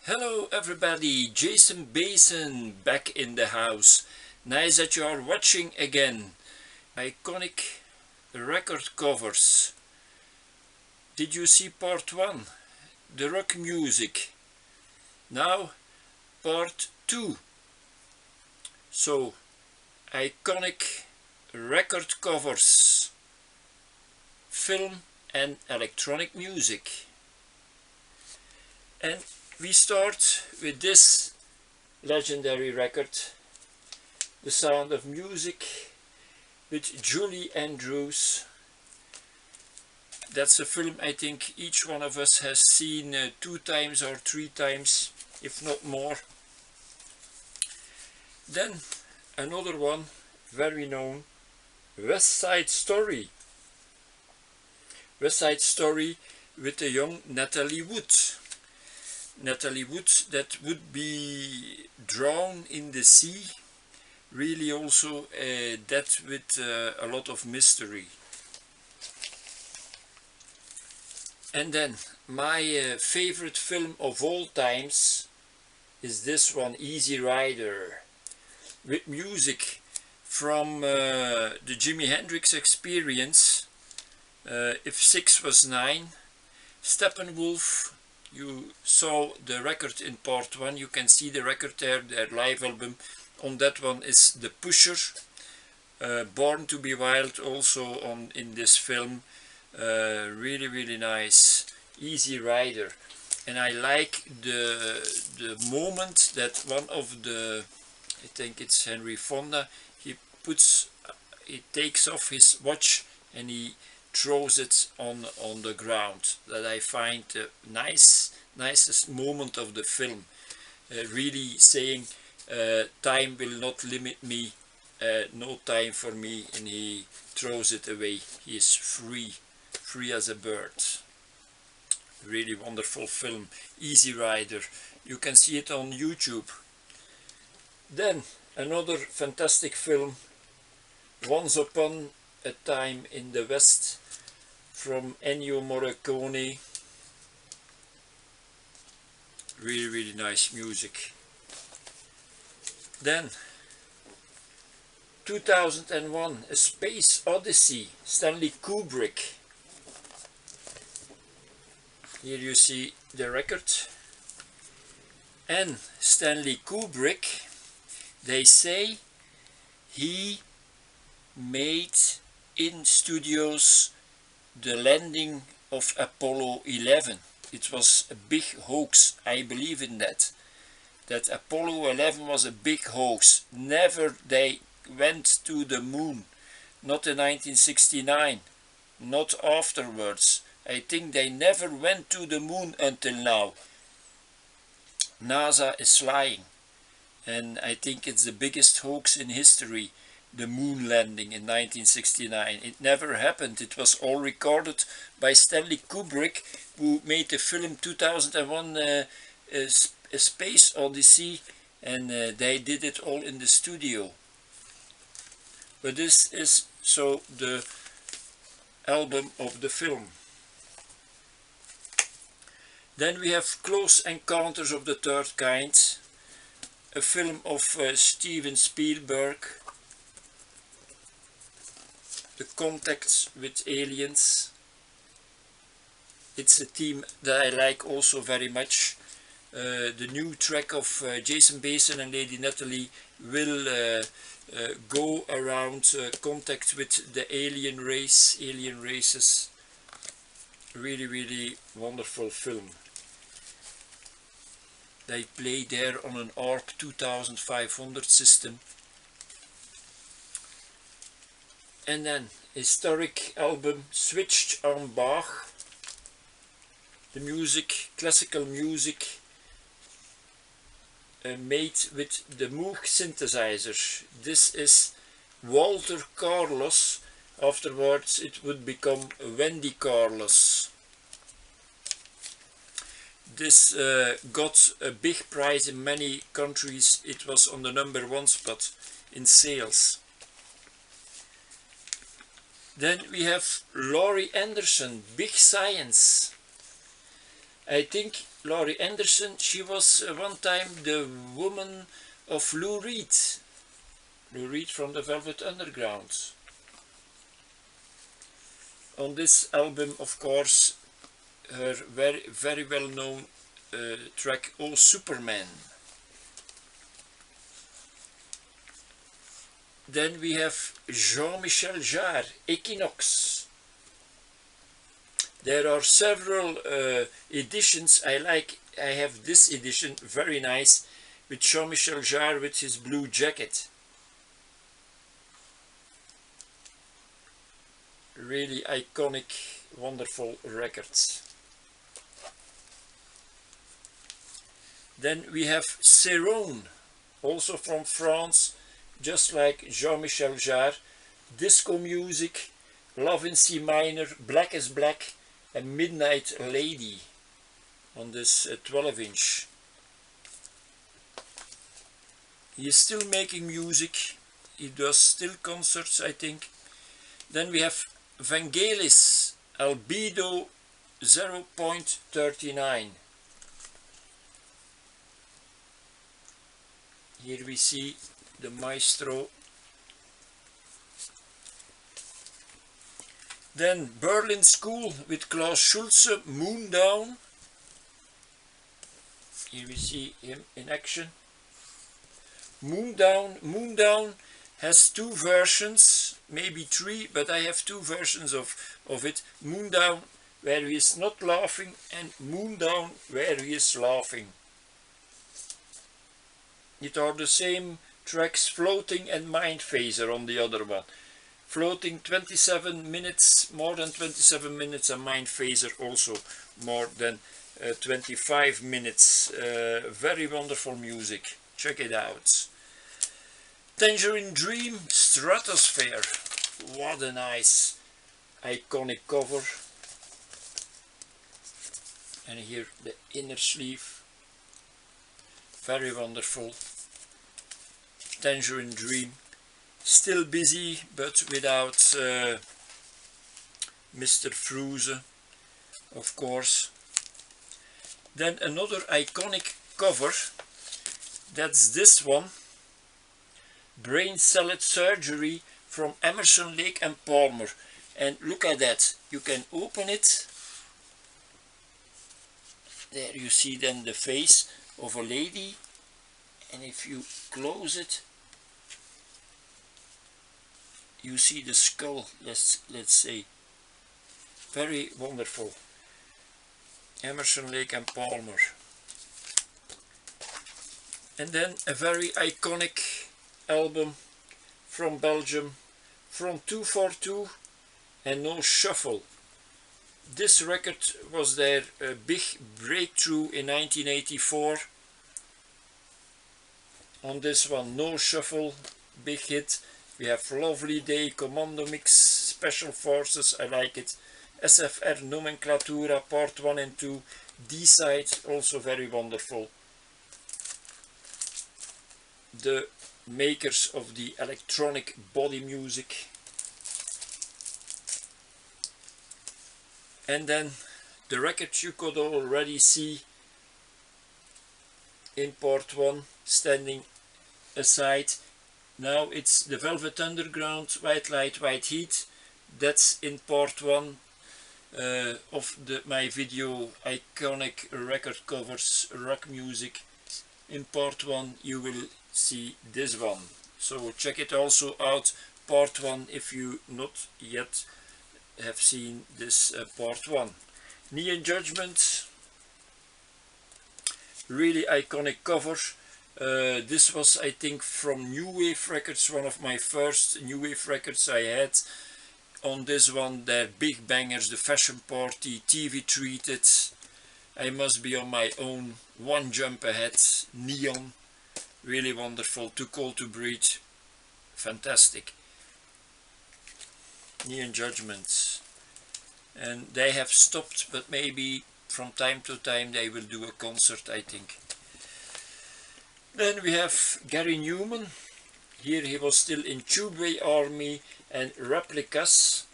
Hello everybody, Jason Basin back in the house. Nice that you are watching again. Iconic record covers. Did you see part 1? The rock music. Now part 2. So, iconic record covers. Film and electronic music. And we start with this legendary record, The Sound of Music, with Julie Andrews. That's a film I think each one of us has seen 2 times or 3 times, if not more. Then another one, very known, West Side Story. West Side Story with the young Natalie Wood. Natalie Wood that would be drowned in the sea. Really also that with a lot of mystery. And then my favorite film of all times is this one, Easy Rider, with music from the Jimi Hendrix Experience, If 6 Was 9, Steppenwolf. You saw the record in part 1, you can see the record there, their live album. On that one is The Pusher. Born to Be Wild also in this film. Really nice. Easy Rider. And I like the moment that one of the, I think it's Henry Fonda, he takes off his watch and he throws it on the ground. That I find the nicest moment of the film. Really saying time will not limit me, no time for me, and he throws it away. He is free as a bird. Really wonderful film, Easy Rider. You can see it on YouTube. Then another fantastic film, Once Upon a Time in the West, from Ennio Morricone. Really nice music. Then 2001, A Space Odyssey, Stanley Kubrick. Here you see the record. And Stanley Kubrick, they say he made in studios the landing of Apollo 11. It was a big hoax, I believe in that. That Apollo 11 was a big hoax. Never they went to the moon. Not in 1969. Not afterwards. I think they never went to the moon until now. NASA is lying. And I think it's the biggest hoax in history. The moon landing in 1969. It never happened. It was all recorded by Stanley Kubrick, who made the film 2001 A Space Odyssey, and they did it all in the studio. But this is so the album of the film. Then we have Close Encounters of the Third Kind, a film of Steven Spielberg. The Contacts with Aliens. It's a theme that I like also very much. The new track of Jason Basin and Lady Natalie will go around contact with the alien races. Really wonderful film. They play there on an ARP 2500 system. And then historic album Switched on Bach. The music, classical music, made with the Moog synthesizer. This is Walter Carlos. Afterwards it would become Wendy Carlos. This got a big prize in many countries. It was on the #1 spot in sales. Then we have Laurie Anderson, Big Science. I think Laurie Anderson, she was one time the woman of Lou Reed. Lou Reed from the Velvet Underground. On this album, of course, her very well known track Oh Superman. Then we have Jean-Michel Jarre, Equinox. There are several editions. I have this edition, very nice, with Jean-Michel Jarre with his blue jacket. Really iconic, wonderful records. Then we have Cerrone, also from France, just like Jean-Michel Jarre. Disco music, Love in C minor, Black is Black, and Midnight Lady on this 12-inch. He is still making music. He does still concerts, I think. Then we have Vangelis, Albedo 0.39. Here we see the maestro. Then Berlin School with Klaus Schulze, Moondown. Here we see him in action. Moondown has two versions, maybe three, but I have two versions of it. Moondown where he is not laughing, and Moondown where he is laughing. It are the same tracks, Floating and Mind Phaser on the other one. Floating 27 minutes, more than 27 minutes, and Mind Phaser also more than 25 minutes. Very wonderful music, check it out. Tangerine Dream, Stratosphere. What a nice iconic cover. And here the inner sleeve, very wonderful. Tangerine Dream, still busy but without Mr. Froese, of course. Then another iconic cover, that's this one, Brain Salad Surgery from Emerson, Lake and Palmer. And look at that, you can open it. There you see then the face of a lady, and if you close it, you see the skull, let's say. Very wonderful. Emerson, Lake and Palmer. And then a very iconic album from Belgium, From 242 and No Shuffle. This record was their big breakthrough in 1984. On this one, No Shuffle, big hit. We have Lovely Day, Commando Mix, Special Forces, I like it. SFR Nomenclatura, Part 1 and 2, D-Side, also very wonderful. The makers of the electronic body music. And then the record you could already see in Part 1, standing aside. Now it's the Velvet Underground, White Light, White Heat. That's in Part 1 of my video, iconic record covers, rock music. In Part 1 you will see this one. So check it also out, Part 1, if you not yet have seen this Part 1. Neon Judgment, really iconic cover. This was, I think, from New Wave Records, one of my first New Wave records I had. On this one, their big bangers, The Fashion Party, TV Treated, I Must Be On My Own, One Jump Ahead, Neon, really wonderful, Too Cold to Breathe, fantastic. Neon Judgment. And they have stopped, but maybe from time to time they will do a concert, I think. Then we have Gary Newman. Here he was still in Tubeway Army and Replicas.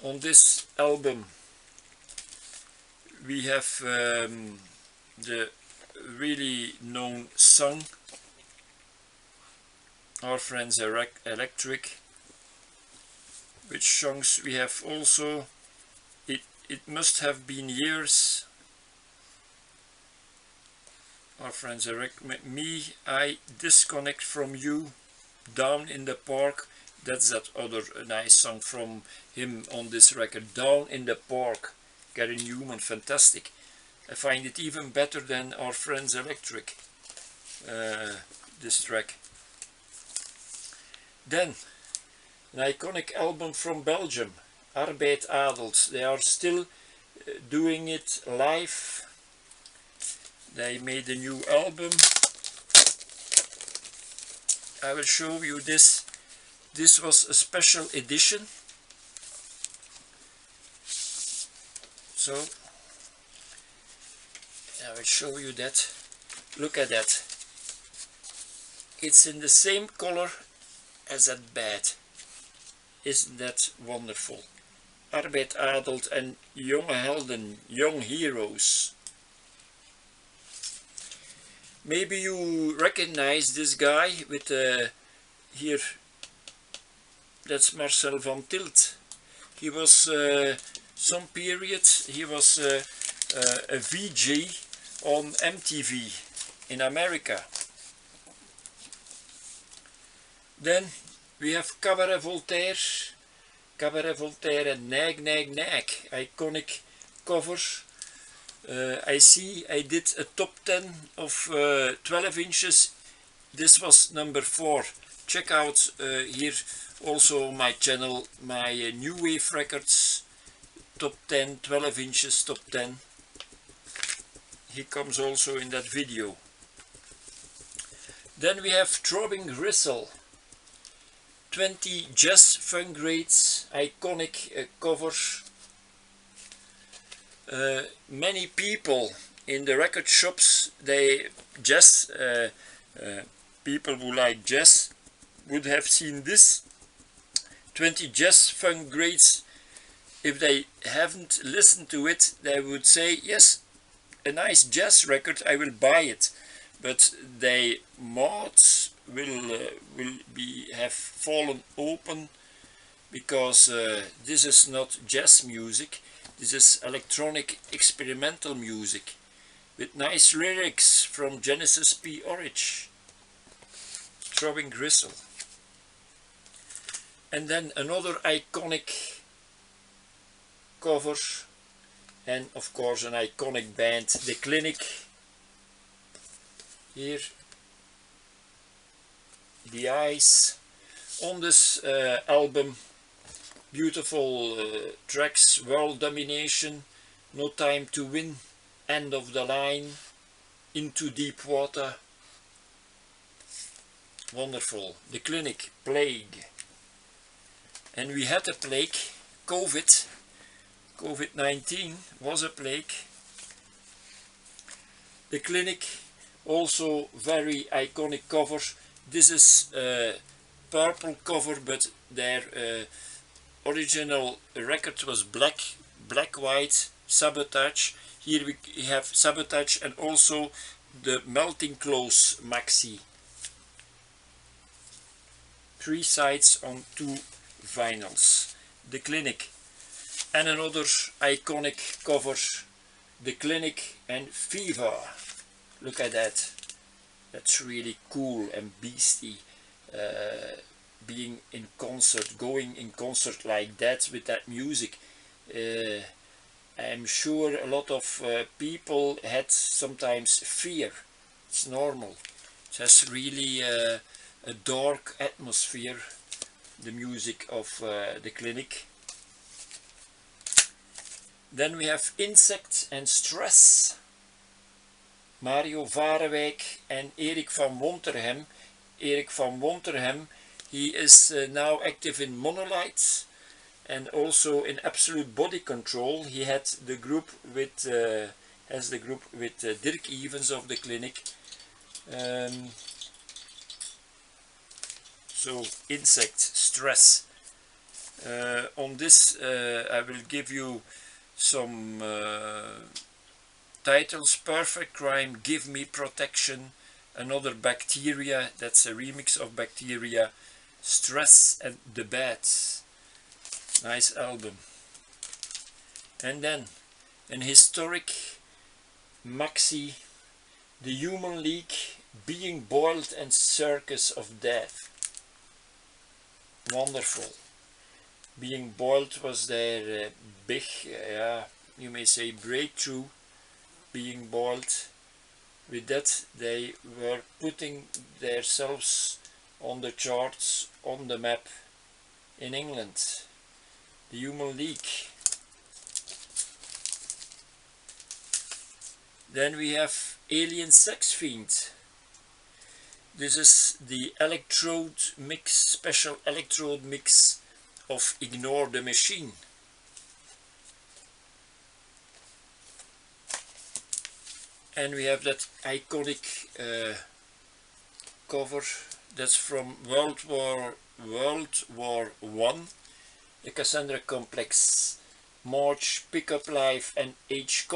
On this album, we have the really known song Our Friends Electric. Which songs we have also, it must have been years. Our Friends Electric, Me, I Disconnect From You, Down in the Park. That's that other nice song from him on this record, Down in the Park. Gary Newman, fantastic. I find it even better than Our Friends Electric, this track. Then an iconic album from Belgium, Arbeid Adelt. They are still doing it live. They made a new album. I will show you this. This was a special edition. So I will show you that. Look at that. It's in the same color as that bed. Isn't that wonderful? Arbeid Adelt and Jonge Helden, Young Heroes. Maybe you recognize this guy with here, that's Marcel van Tilt. He was some period, he was a VJ on MTV in America. Then we have Cabaret Voltaire and Nag Nag Nag, iconic covers. I see I did a top 10 of 12 inches. This was number 4. Check out here also my channel, my New Wave Records top 10, 12 inches top 10. He comes also in that video. Then we have Throbbing Gristle. 20 jazz funk grades, iconic covers. Many people in the record shops, people who like jazz would have seen this. 20 jazz funk grades. If they haven't listened to it, they would say, yes, a nice jazz record, I will buy it. But their mouths will have fallen open, because this is not jazz music. This is electronic experimental music with nice lyrics from Genesis P. Orridge. Throbbing Gristle. And then another iconic cover, and of course an iconic band, The Clinic. Here, The Eyes. On this album, beautiful tracks, World Domination, No Time to Win, End of the Line, Into Deep Water. Wonderful. The Clinic, Plague. And we had a plague, COVID-19 was a plague. The Clinic, also very iconic covers. This is a purple cover, but their original record was black, white, Sabotage. Here we have Sabotage and also the Melting Close maxi. 3 sides on 2 vinyls. The Clinic. And another iconic cover, The Clinic and Fever. Look at that. That's really cool and beastie. Being in concert, going in concert like that with that music. I'm sure a lot of people had sometimes fear. It's normal. It has really a dark atmosphere, the music of The Clinic. Then we have Insect and Stress. Mario Varewijk and Erik van Wonterhem. Erik van Wonterhem, he is now active in Monolith and also in Absolute Body Control. He had the group with, has the group with Dirk Evans of The Clinic. So Insect, Stress. On this I will give you some Titles: Perfect Crime, Give Me Protection, Another Bacteria, that's a remix of Bacteria, Stress and The Bad. Nice album. And then an historic maxi, The Human League, Being Boiled and Circus of Death. Wonderful. Being Boiled was their big, you may say, breakthrough. Being Boiled. With that they were putting themselves on the charts, on the map in England. The Human League. Then we have Alien Sex Fiend. This is the electrode mix, special electrode mix of Ignore the Machine. And we have that iconic cover, that's from World War I, the Cassandra Complex, March, Pickup Live and H,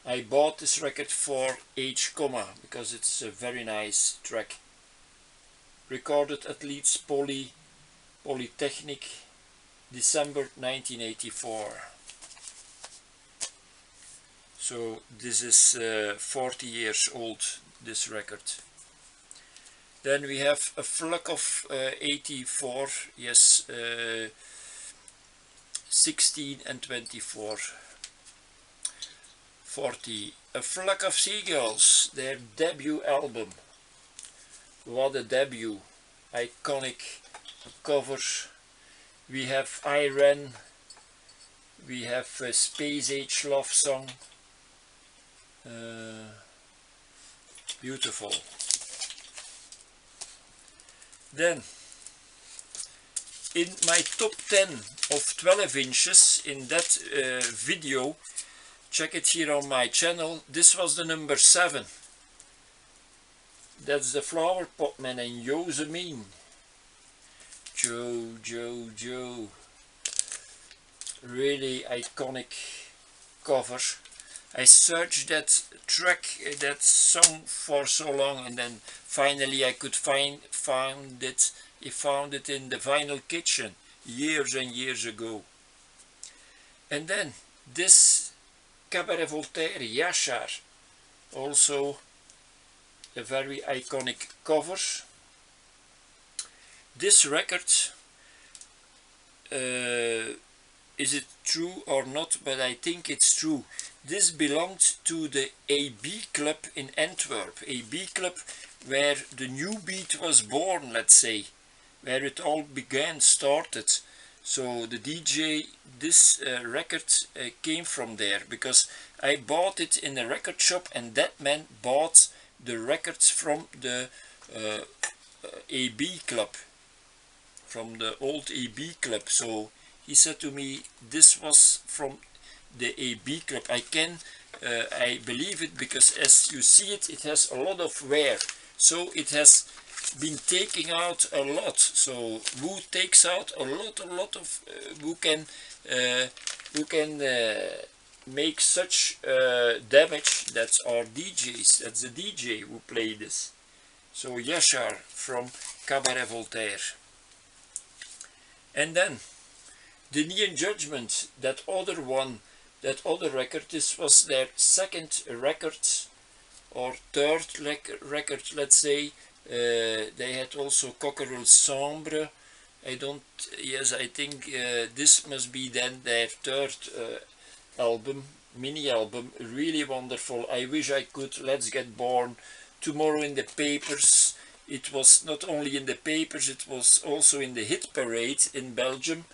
I bought this record for H, because it's a very nice track. Recorded at Leeds Polytechnic, December 1984. So this is 40 years old, this record. Then we have a Flock of 84, yes, 16 and 24. 40. A Flock of Seagulls, their debut album. What a debut. Iconic cover. We have I Ran. We have a Space Age Love Song. Beautiful. Then, in my top 10 of 12 inches, in that video, check it here on my channel, this was the number 7. That's the Flower Pot Man and Yosemite. Joe. Really iconic cover. I searched that track, that song for so long, and then finally I could found it in the Vinyl Kitchen years and years ago. And then this Cabaret Voltaire, Yashar, also a very iconic cover. This record, is it true or not, but I think it's true. This belonged to the AB Club in Antwerp. AB Club, where the new beat was born, let's say, where it all started. So the DJ, this record came from there, because I bought it in a record shop, and that man bought the records from the AB Club, from the old AB Club. So he said to me, this was from the AB Club. I believe it, because as you see it, it has a lot of wear. So it has been taking out a lot. So who takes out a lot of, who can make such damage? That's our DJs. That's the DJ who play this. So Yashar from Cabaret Voltaire. And then the Neon Judgment, that other one, that other record, this was their second record or third record, let's say. They had also Cockerel Sombre. I think this must be then their third album, mini album, really wonderful. I wish I could. Let's Get Born, Tomorrow in the Papers. It was not only in the papers, it was also in the hit parade in Belgium.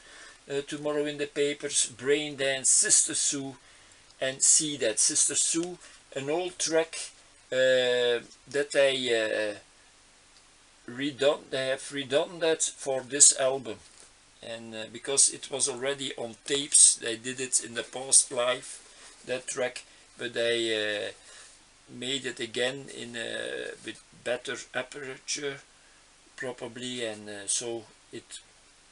Tomorrow in the Papers, Brain Dance, Sister Sue, and See That. Sister Sue, an old track that they have redone that for this album. And because it was already on tapes, they did it in the past live, that track, but they made it again in with better aperture probably, and so it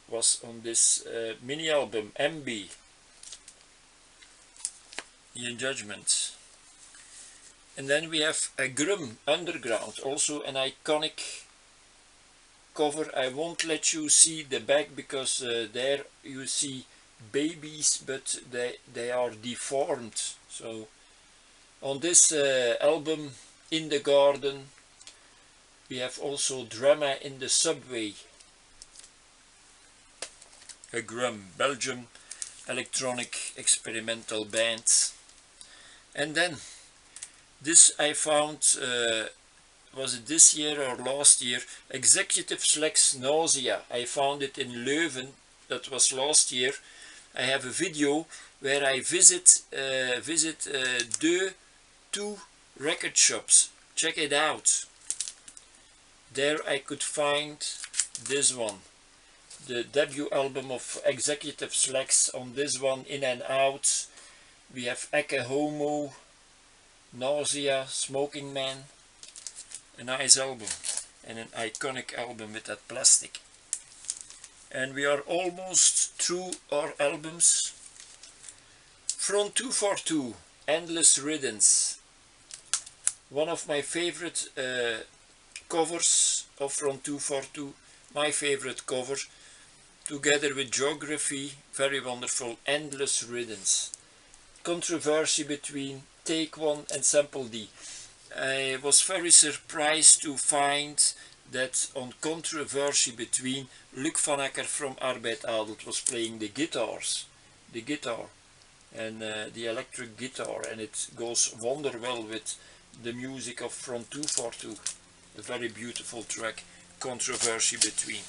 was on this mini album MB. in judgment. And then we have a Grim Underground, also an iconic cover. I won't let you see the back because there you see babies, but they are deformed. So on this album, In the Garden, we have also Drama in the Subway, a Grim Belgium electronic experimental band. And then this I found, was it this year or last year, Executive Selects Nausea. I found it in Leuven, that was last year. I have a video where I visit two record shops. Check it out. There I could find this one, the debut album of Executive Selects. On this one, In and Out, we have Ecce Homo, Nausea, Smoking Man. A nice album and an iconic album with that plastic. And we are almost through our albums. Front 242, Endless Riddance. One of my favorite covers of Front 242, my favorite cover, together with Geography, very wonderful, Endless Riddance. Controversy between Take One and Sample D. I was very surprised to find that on Controversy Between, Luc van Acker from Arbeid Adelt was playing the guitar and the electric guitar, and it goes wonder well with the music of Front 242. A very beautiful track, Controversy Between.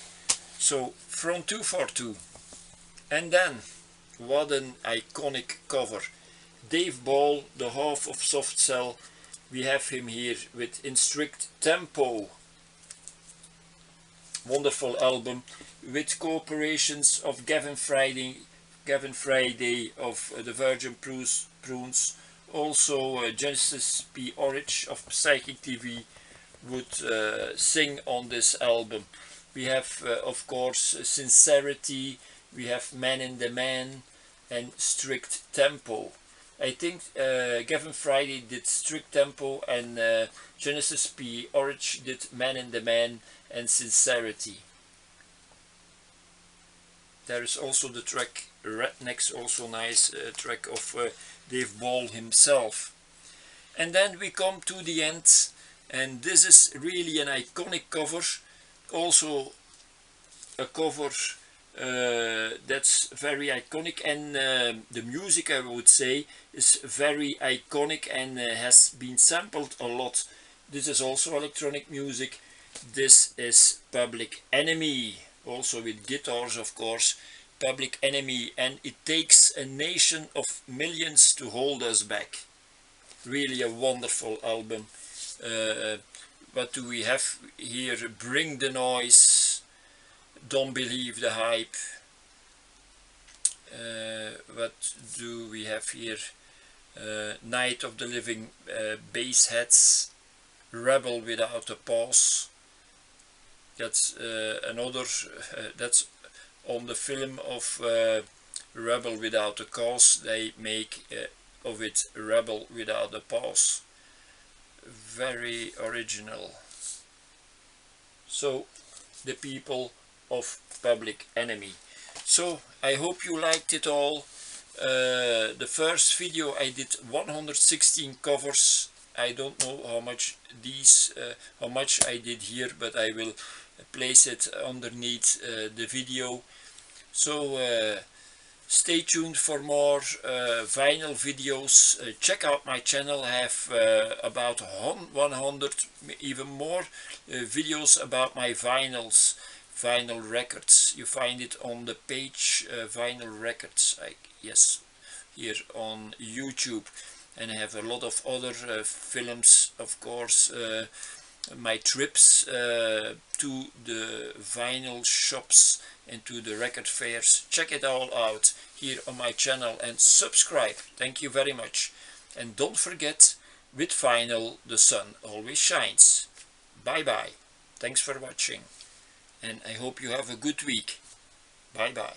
So Front 242. And then, what an iconic cover. Dave Ball, the half of Soft Cell. We have him here with In Strict Tempo. Wonderful album with cooperations of Gavin Friday of the Virgin Prunes. Also Genesis P. Orridge of Psychic TV would sing on this album. We have of course Sincerity, we have Man in the Man and Strict Tempo. I think Gavin Friday did Strict Tempo and Genesis P. Orridge did Man in the Man and Sincerity. There is also the track Rednecks, also nice track of Dave Ball himself. And then we come to the end, and this is really an iconic cover, also a cover that's very iconic, and the music, I would say, is very iconic and has been sampled a lot. This is also electronic music. This is Public Enemy, also with guitars of course. Public Enemy, and It Takes a Nation of Millions to Hold Us Back. Really a wonderful album. What do we have here? Bring the Noise, Don't Believe the Hype. What do we have here? Night of the Living Bassheads, Rebel Without a Pause. That's another, that's on the film of Rebel Without a Cause. They make of it Rebel Without a Pause. Very original. So, the people of Public Enemy. So, I hope you liked it all. The first video I did 116 covers. I don't know how much how much I did here, but I will place it underneath the video. So stay tuned for more vinyl videos. Check out my channel. I have about 100, even more videos about my vinyls, vinyl records. You find it on the page Vinyl Records, yes, here on YouTube. And I have a lot of other films, of course, my trips to the vinyl shops and to the record fairs. Check it all out here on my channel and subscribe. Thank you very much. And don't forget, with vinyl the sun always shines. Bye bye. Thanks for watching, and I hope you have a good week. Bye bye.